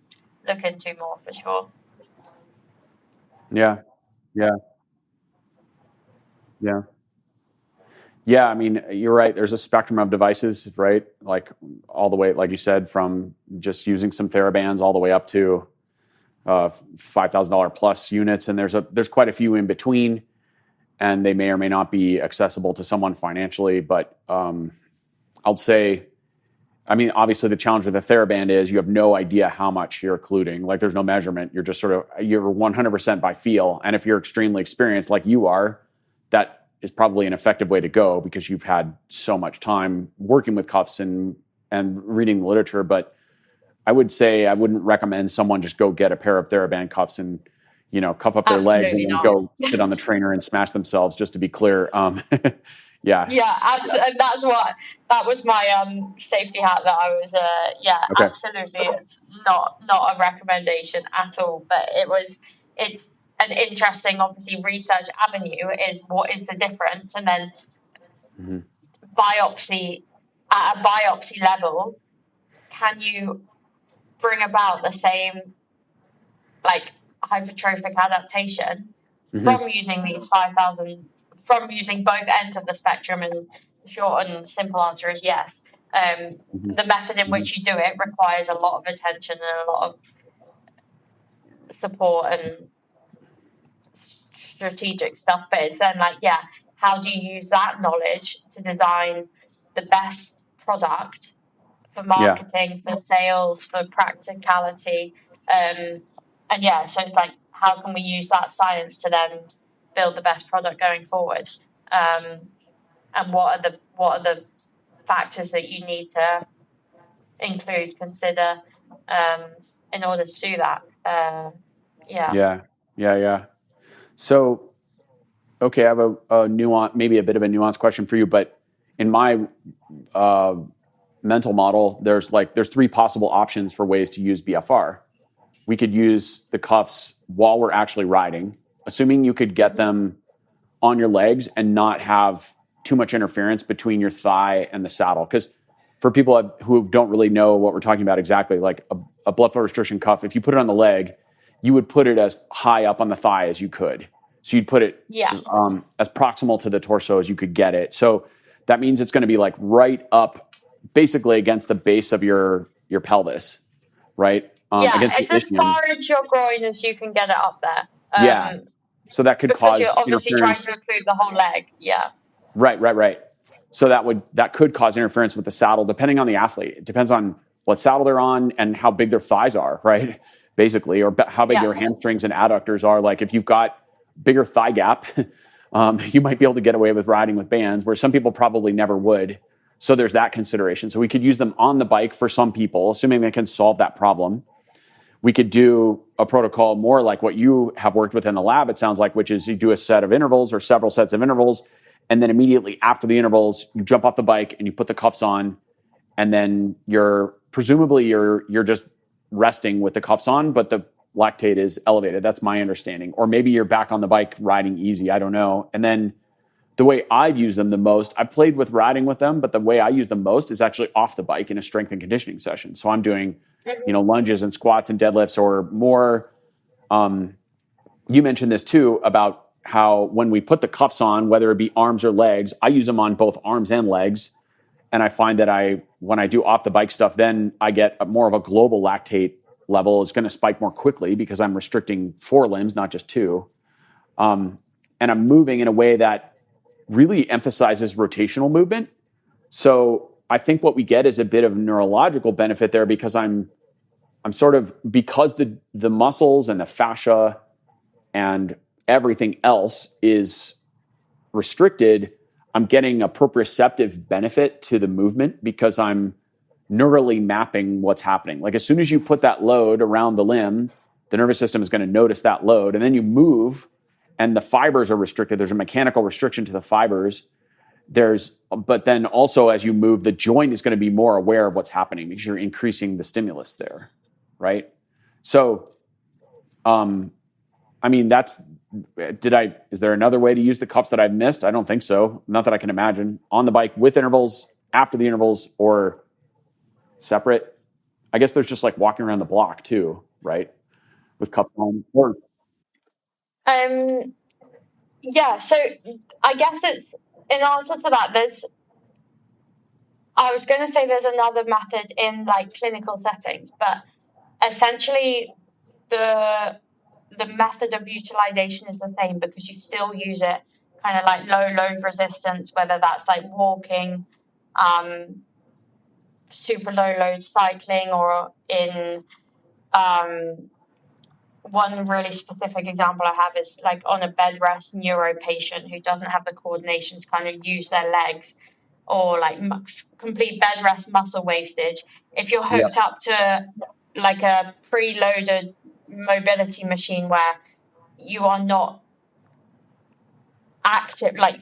look into more, for sure. Yeah, I mean, you're right. There's a spectrum of devices, right? Like all the way, like you said, from just using some TheraBands all the way up to $5,000 plus units, and there's quite a few in between, and they may or may not be accessible to someone financially. But I'll say, I mean, obviously the challenge with the TheraBand is you have no idea how much you're occluding. Like there's no measurement. You're just you're 100% by feel. And if you're extremely experienced like you are, that is probably an effective way to go because you've had so much time working with cuffs and reading the literature. But I would say I wouldn't recommend someone just go get a pair of TheraBand cuffs and, cuff up their legs and then go sit on the trainer and smash themselves, just to be clear. Yeah. Yeah, and that was my safety hat that I was Okay. Absolutely, it's not a recommendation at all, but it's an interesting, obviously, research avenue is what is the difference, and then biopsy at a biopsy level, can you bring about the same like hypertrophic adaptation from using these 5,000, from using both ends of the spectrum? And the short and simple answer is yes. The method in which you do it requires a lot of attention and a lot of support and strategic stuff. But it's then how do you use that knowledge to design the best product for marketing, for sales, for practicality? So it's like, how can we use that science to then build the best product going forward? And what are the factors that you need to consider in order to do that? Yeah. So, okay, I have a nuance, maybe a bit of a nuanced question for you, but in my mental model, there's three possible options for ways to use BFR. We could use the cuffs while we're actually riding, assuming you could get them on your legs and not have too much interference between your thigh and the saddle. Because for people who don't really know what we're talking about exactly, like a blood flow restriction cuff, if you put it on the leg, you would put it as high up on the thigh as you could. So you'd put it as proximal to the torso as you could get it. So that means it's going to be like right up, basically against the base of your pelvis, right? It's as far into your groin as you can get it up there. So that could cause, because you're obviously trying to include the whole leg. Yeah. Right. So that could cause interference with the saddle, depending on the athlete. It depends on what saddle they're on and how big their thighs are, right? Basically, or how big their hamstrings and adductors are. Like if you've got bigger thigh gap, you might be able to get away with riding with bands, where some people probably never would. So there's that consideration. So we could use them on the bike for some people, assuming they can solve that problem. We could do a protocol more like what you have worked with in the lab, it sounds like, which is you do a set of intervals or several sets of intervals, and then immediately after the intervals, you jump off the bike and you put the cuffs on, and then you're just resting with the cuffs on, but the lactate is elevated. That's my understanding. Or maybe you're back on the bike riding easy. I don't know. And then the way I've used them the most, I've played with riding with them, but the way I use them most is actually off the bike in a strength and conditioning session. So I'm doing, lunges and squats and deadlifts, or more. You mentioned this too about how when we put the cuffs on, whether it be arms or legs, I use them on both arms and legs. And I find that when I do off the bike stuff, then I get more of a global lactate level. Is going to spike more quickly because I'm restricting 4 limbs, not just 2. And I'm moving in a way that really emphasizes rotational movement. So I think what we get is a bit of neurological benefit there, because because the muscles and the fascia and everything else is restricted, I'm getting a proprioceptive benefit to the movement because I'm neurally mapping what's happening. Like as soon as you put that load around the limb, the nervous system is going to notice that load, and then you move and the fibers are restricted. There's a mechanical restriction to the fibers. But then also as you move, the joint is going to be more aware of what's happening because you're increasing the stimulus there, right? So, is there another way to use the cuffs that I've missed? I don't think so. Not that I can imagine. On the bike with intervals, after the intervals, or separate. I guess there's just like walking around the block too, right? With cuffs on. Or so I guess it's in answer to that, I was going to say there's another method in like clinical settings, but essentially the method of utilization is the same, because you still use it kind of like low load resistance, whether that's like walking, super low load cycling, or in one really specific example I have is like on a bed rest neuro patient who doesn't have the coordination to kind of use their legs, or like complete bed rest muscle wastage. If you're hooked up to like a preloaded mobility machine where you are not active, like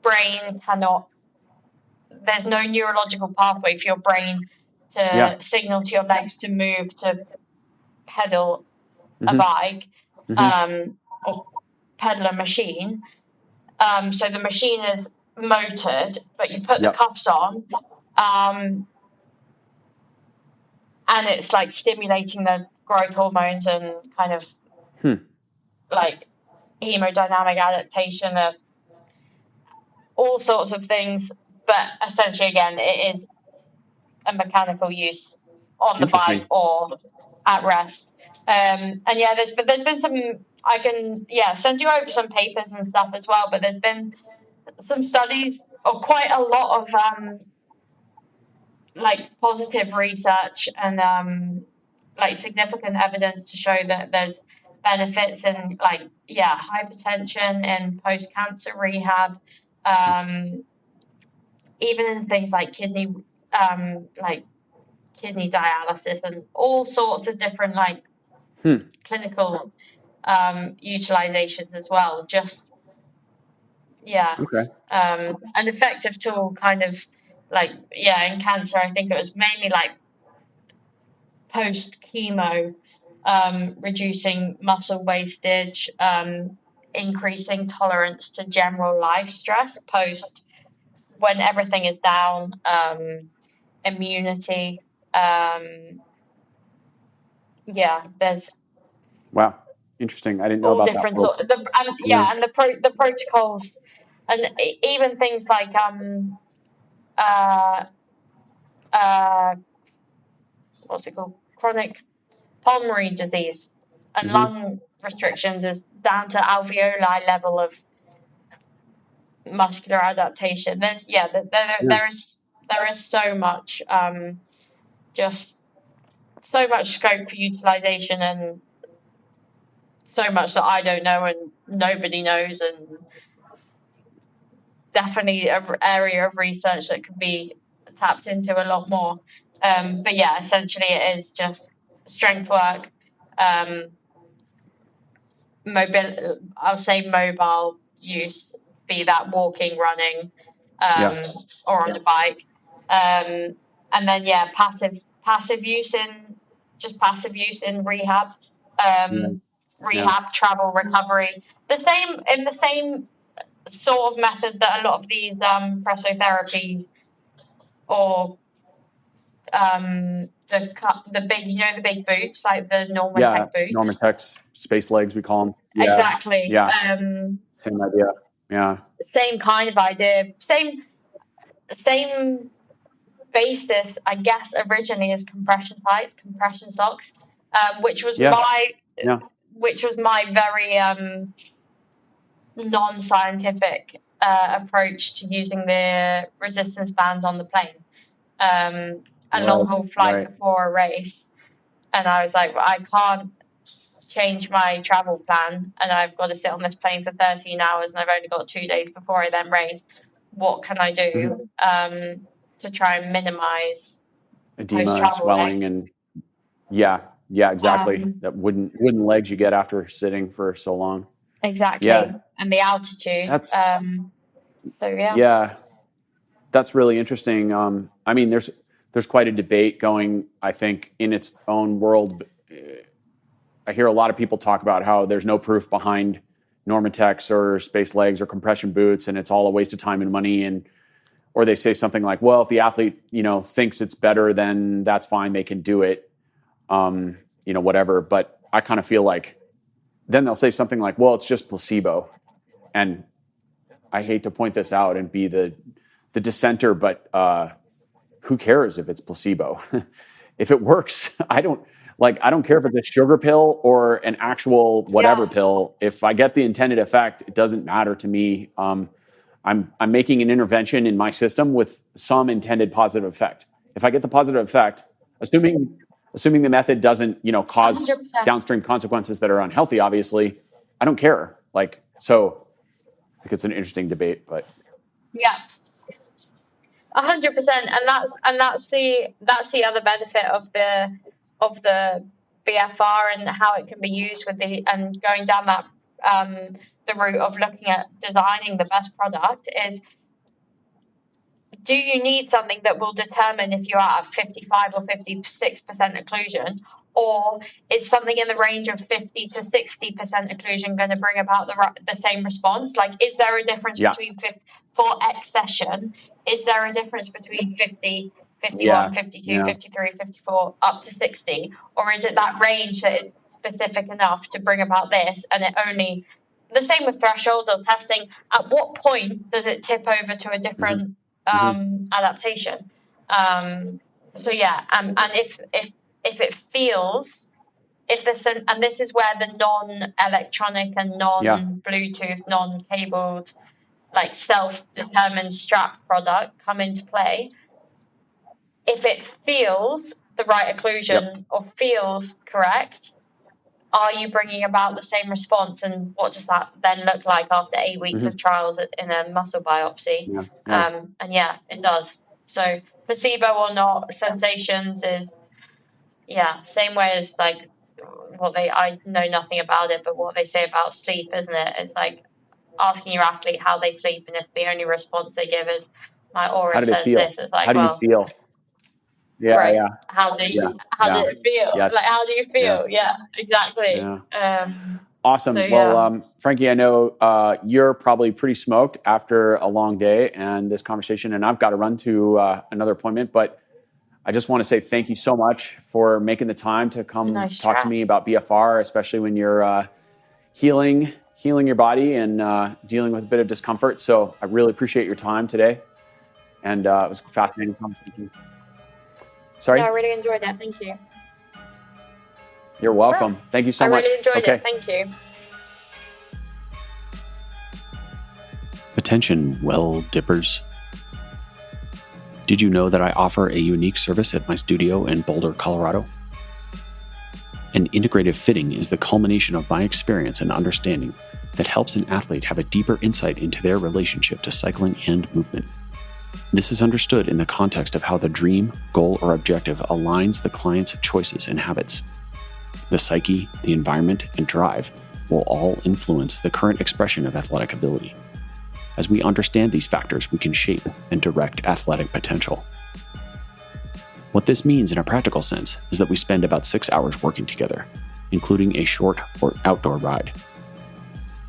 brain cannot, there's no neurological pathway for your brain to signal to your legs to move, to pedal a bike, or pedal a machine. So the machine is motored, but you put the cuffs on, and it's like stimulating the growth hormones and kind of like hemodynamic adaptation of all sorts of things. But essentially, again, it is a mechanical use on the bike or at rest. And yeah, there's been some, I can send you over some papers and stuff as well, but there's been some studies, or quite a lot of like positive research and like significant evidence to show that there's benefits in like hypertension and post-cancer rehab, even in things like kidney dialysis and all sorts of different like clinical utilizations as well. Just an effective tool, kind of like in cancer. I think it was mainly like post chemo, reducing muscle wastage, increasing tolerance to general life stress post, when everything is down, immunity. There's interesting. I didn't know all about different that. And the protocols, and even things like what's it called, chronic pulmonary disease and lung restrictions is down to alveoli level of muscular adaptation. There's there is so much, just so much scope for utilization, and so much that I don't know and nobody knows, and definitely an area of research that could be tapped into a lot more. But essentially it is just strength work, mobile use, be that walking, running, or on a bike, and then passive use in rehab, travel, recovery, the same sort of method that a lot of these pressotherapy, or the big boots, like the Normatec boots. Normatec space legs, we call them. Exactly. Same idea. Same kind of idea. Same basis, I guess, originally as compression tights, compression socks, which was my very non-scientific approach to using the resistance bands on the plane. A long haul flight before a race, and I was like, I can't change my travel plan, and I've got to sit on this plane for 13 hours, and I've only got 2 days before I then race. What can I do to try and minimize edema, swelling, and exactly, that wooden legs you get after sitting for so long. Exactly, and the altitude. That's really interesting. I mean, there's quite a debate going, I think, in its own world. I hear a lot of people talk about how there's no proof behind Normatecs or space legs or compression boots, and it's all a waste of time and money. Or they say something like, well, if the athlete, thinks it's better, then that's fine. They can do it, whatever. But I kind of feel like then they'll say something like, well, it's just placebo. And I hate to point this out and be the dissenter, but who cares if it's placebo? If it works, I don't Like, I don't care if it's a sugar pill or an actual whatever pill. If I get the intended effect, it doesn't matter to me. I'm making an intervention in my system with some intended positive effect. If I get the positive effect, assuming the method doesn't, cause 100%. downstream consequences that are unhealthy, obviously, I don't care. Like, so I think it's an interesting debate, but Yeah. 100%, and that's the other benefit of the BFR and how it can be used and going down that the route of looking at designing the best product is, do you need something that will determine if you're at 55 or 56% occlusion, or is something in the range of 50 to 60% occlusion going to bring about the same response? Like, is there a difference between for X session? Is there a difference between 50, 51, 52, 53, 54, up to 60? Or is it that range that is specific enough to bring about this, and it only... The same with threshold or testing. At what point does it tip over to a different adaptation? So yeah, and if it feels, and this is where the non-electronic and non-Bluetooth, non-cabled, like self-determined strap product come into play. If it feels the right occlusion or feels correct, are you bringing about the same response, and what does that then look like after 8 weeks of trials in a muscle biopsy? And it does. So placebo or not, sensations is same way as like I know nothing about it, but what they say about sleep, isn't it? It's like asking your athlete how they sleep, and if the only response they give is my aura says this, it's like, how do you feel? How did it feel? Yes. Like, how do you feel? Yes. Yeah, exactly. Yeah. Awesome. So, well, Frankie, I know you're probably pretty smoked after a long day and this conversation, and I've got to run to another appointment, but I just want to say thank you so much for making the time to come talk to me about BFR, especially when you're healing your body and dealing with a bit of discomfort. So I really appreciate your time today, and it was a fascinating conversation. Sorry? Yeah, I really enjoyed it. Thank you. You're welcome. Thank you so much. I really enjoyed it. Thank you. Attention, well dippers. Did you know that I offer a unique service at my studio in Boulder, Colorado? An integrative fitting is the culmination of my experience and understanding that helps an athlete have a deeper insight into their relationship to cycling and movement. This is understood in the context of how the dream, goal, or objective aligns the client's choices and habits. The psyche, the environment, and drive will all influence the current expression of athletic ability. As we understand these factors, we can shape and direct athletic potential. What this means in a practical sense is that we spend about 6 hours working together, including a short or outdoor ride.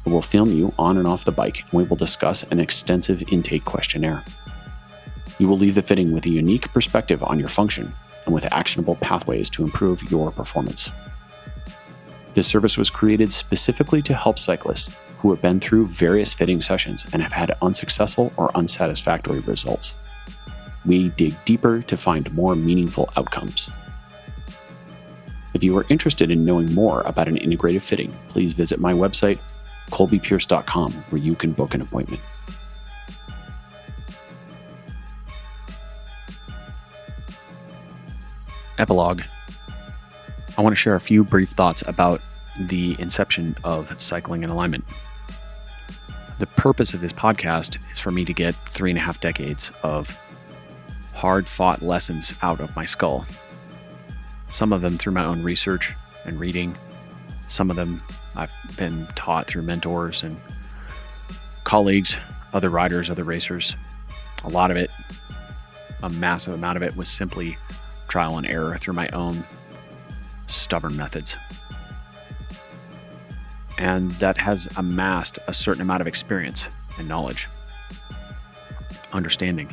We will film you on and off the bike, and we will discuss an extensive intake questionnaire. You will leave the fitting with a unique perspective on your function and with actionable pathways to improve your performance. This service was created specifically to help cyclists who have been through various fitting sessions and have had unsuccessful or unsatisfactory results. We dig deeper to find more meaningful outcomes. If you are interested in knowing more about an integrative fitting, please visit my website, colbypierce.com, where you can book an appointment. Epilogue. I want to share a few brief thoughts about the inception of Cycling in Alignment. The purpose of this podcast is for me to get 3.5 decades of hard-fought lessons out of my skull. Some of them through my own research and reading. Some of them I've been taught through mentors and colleagues, other riders, other racers. A lot of it, a massive amount of it, was simply trial and error through my own stubborn methods. And that has amassed a certain amount of experience and knowledge, understanding.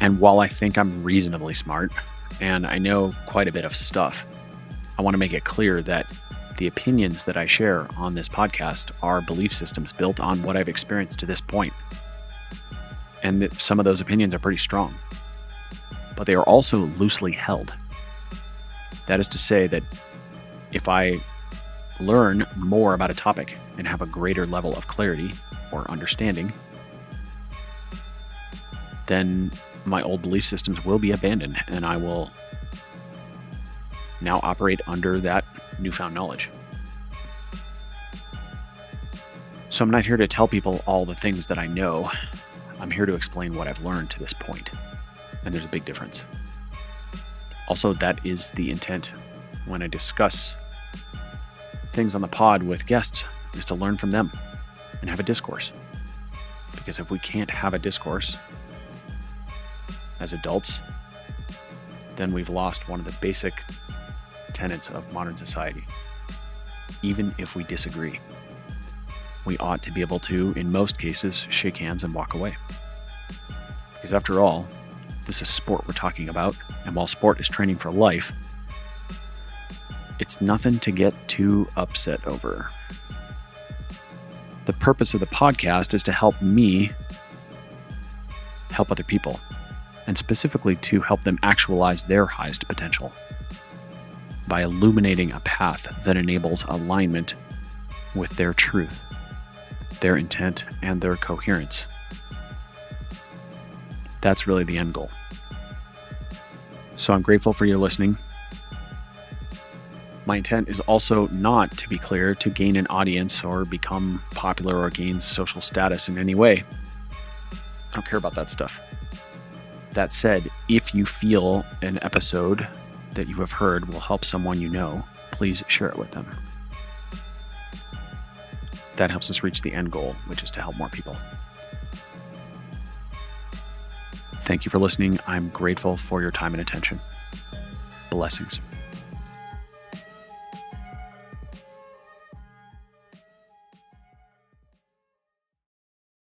And while I think I'm reasonably smart and I know quite a bit of stuff, I want to make it clear that the opinions that I share on this podcast are belief systems built on what I've experienced to this point. And that some of those opinions are pretty strong, but they are also loosely held. That is to say that if I learn more about a topic and have a greater level of clarity or understanding, then my old belief systems will be abandoned and I will now operate under that newfound knowledge. So I'm not here to tell people all the things that I know. I'm here to explain what I've learned to this point. And there's a big difference. Also, that is the intent when I discuss things on the pod with guests, is to learn from them and have a discourse. Because if we can't have a discourse as adults, then we've lost one of the basic tenets of modern society. Even if we disagree, we ought to be able to, in most cases, shake hands and walk away. Because after all, this is sport we're talking about, and while sport is training for life, it's nothing to get too upset over. The purpose of the podcast is to help me help other people, and specifically to help them actualize their highest potential by illuminating a path that enables alignment with their truth, their intent, and their coherence. That's really the end goal. So I'm grateful for your listening. My intent is also not, to be clear, to gain an audience or become popular or gain social status in any way. I don't care about that stuff. That said, if you feel an episode that you have heard will help someone you know, please share it with them. That helps us reach the end goal, which is to help more people. Thank you for listening. I'm grateful for your time and attention. Blessings.